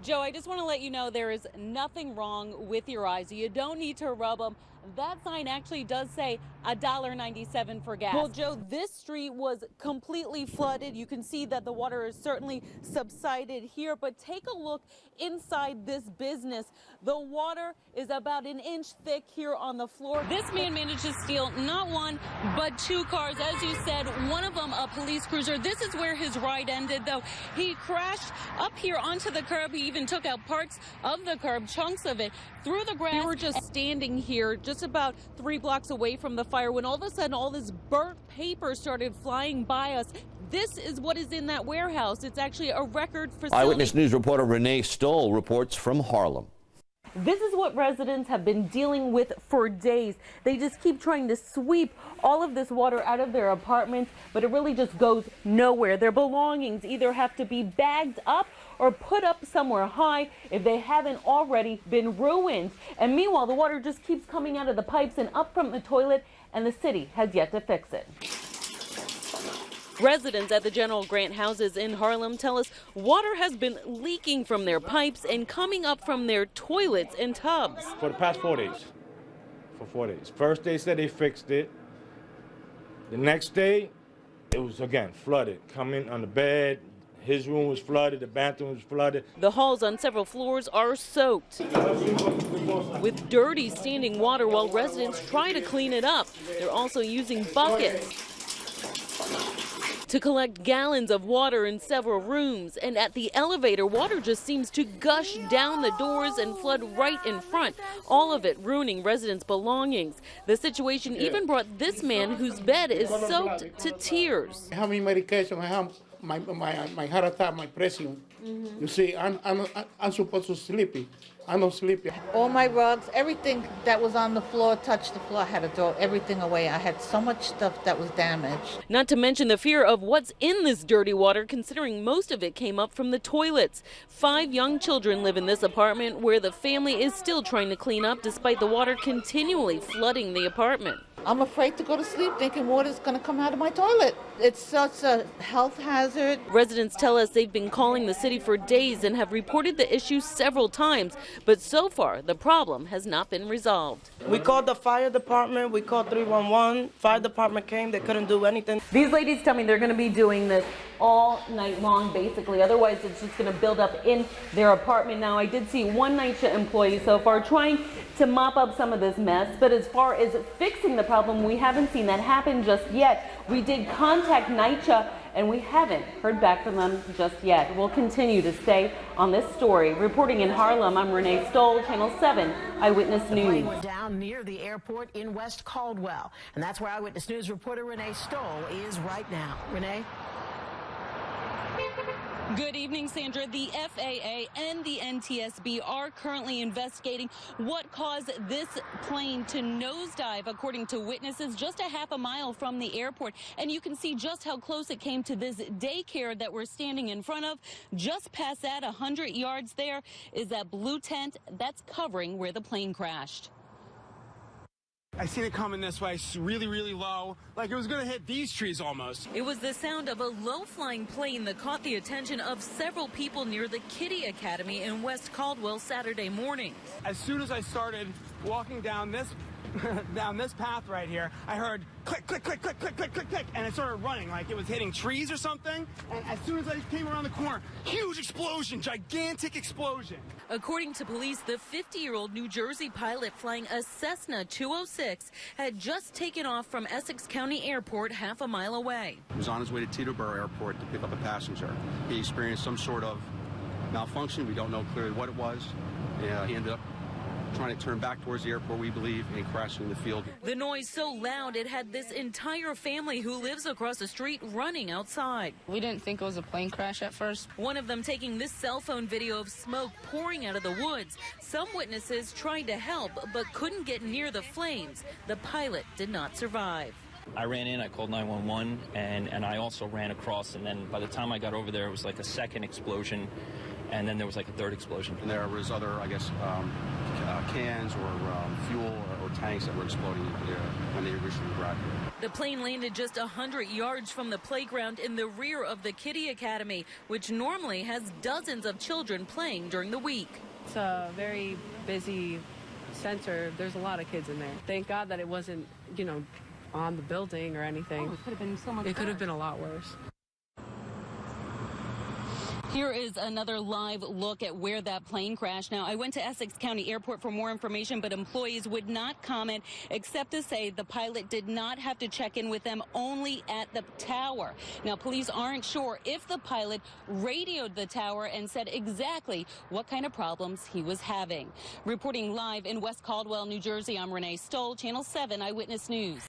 Joe, I just want to let you know there is nothing wrong with your eyes. You don't need to rub them. That sign actually does say $1.97 for gas. Well, Joe, this street was completely flooded. You can see that the water is certainly subsided here, but take a look inside this business. The water is about an inch thick here on the floor. This man managed to steal not one, but two cars. As you said, one of them a police cruiser. This is where his ride ended, though. He crashed up here onto the curb. He even took out parts of the curb, chunks of it, through the grass. We were just standing here just about 3 blocks away from the fire when all of a sudden all this burnt paper started flying by us. This is what is in that warehouse. It's actually a record facility. Eyewitness News reporter Renee Stoll reports from Harlem. This is what residents have been dealing with for days. They just keep trying to sweep all of this water out of their apartments, but it really just goes nowhere. Their belongings either have to be bagged up or put up somewhere high if they haven't already been ruined. And meanwhile, the water just keeps coming out of the pipes and up from the toilet, and the city has yet to fix it. Residents at the General Grant houses in Harlem tell us water has been leaking from their pipes and coming up from their toilets and tubs. For the past 4 days. For 4 days. First they said they fixed it. The next day, it was again flooded. Coming on the bed, his room was flooded, the bathroom was flooded. The halls on several floors are soaked with dirty standing water while residents try to clean it up. They're also using buckets to collect gallons of water in several rooms, and at the elevator, water just seems to gush down the doors and flood right in front, all of it ruining residents' belongings. The situation even brought this man whose bed is soaked to tears. I have my medication, I have my heart attack, my pressure. You see, I'm supposed to sleepy. I'm not sleepy. All my rugs, everything that was on the floor, touched the floor. I had to throw everything away. I had so much stuff that was damaged. Not to mention the fear of what's in this dirty water, considering most of it came up from the toilets. 5 young children live in this apartment where the family is still trying to clean up despite the water continually flooding the apartment. I'm afraid to go to sleep thinking water's going to come out of my toilet. It's such a health hazard. Residents tell us they've been calling the city for days and have reported the issue several times, but so far the problem has not been resolved. We called the fire department, we called 311, fire department came, they couldn't do anything. These ladies tell me they're going to be doing this all night long, basically. Otherwise, it's just going to build up in their apartment. Now, I did see one NYCHA employee so far trying to mop up some of this mess, but as far as fixing the problem, we haven't seen that happen just yet. We did contact NYCHA, and we haven't heard back from them just yet. We'll continue to stay on this story. Reporting in Harlem, I'm Renee Stoll, Channel 7 Eyewitness News. The plane went down near the airport in West Caldwell, and that's where Eyewitness News reporter Renee Stoll is right now. Renee? Good evening, Sandra. The FAA and the NTSB are currently investigating what caused this plane to nosedive, according to witnesses, just a half a mile from the airport. And you can see just how close it came to this daycare that we're standing in front of. Just past that, 100 yards there, is that blue tent that's covering where the plane crashed. I seen it coming this way, really, really low, like it was going to hit these trees almost. It was the sound of a low-flying plane that caught the attention of several people near the Kitty Academy in West Caldwell Saturday morning. As soon as I started walking down this path right here, I heard click, click, click, click, click, click, click, click, and it started running like it was hitting trees or something. And as soon as I came around the corner, huge explosion, gigantic explosion. According to police, the 50-year-old New Jersey pilot flying a Cessna 206 had just taken off from Essex County Airport half a mile away. He was on his way to Teterboro Airport to pick up a passenger. He experienced some sort of malfunction. We don't know clearly what it was. He ended up trying to turn back towards the airport, we believe, and crashing in the field. The noise so loud it had this entire family who lives across the street running outside. We didn't think it was a plane crash at first. One of them taking this cell phone video of smoke pouring out of the woods. Some witnesses tried to help but couldn't get near the flames. The pilot did not survive. I ran in, I called 911, and I also ran across, and then by the time I got over there, it was like a second explosion. and then there was like a third explosion. And there was other, I guess, cans or fuel or tanks that were exploding when they originally arrived here. The plane landed just 100 yards from the playground in the rear of the Kiddie Academy, which normally has dozens of children playing during the week. It's a very busy center. There's a lot of kids in there. Thank God that it wasn't, you know, on the building or anything. Oh, it could have been so much worse. It could have been a lot worse. Here is another live look at where that plane crashed. Now, I went to Essex County Airport for more information, but employees would not comment except to say the pilot did not have to check in with them, only at the tower. Now, police aren't sure if the pilot radioed the tower and said exactly what kind of problems he was having. Reporting live in West Caldwell, New Jersey, I'm Renee Stoll, Channel 7 Eyewitness News.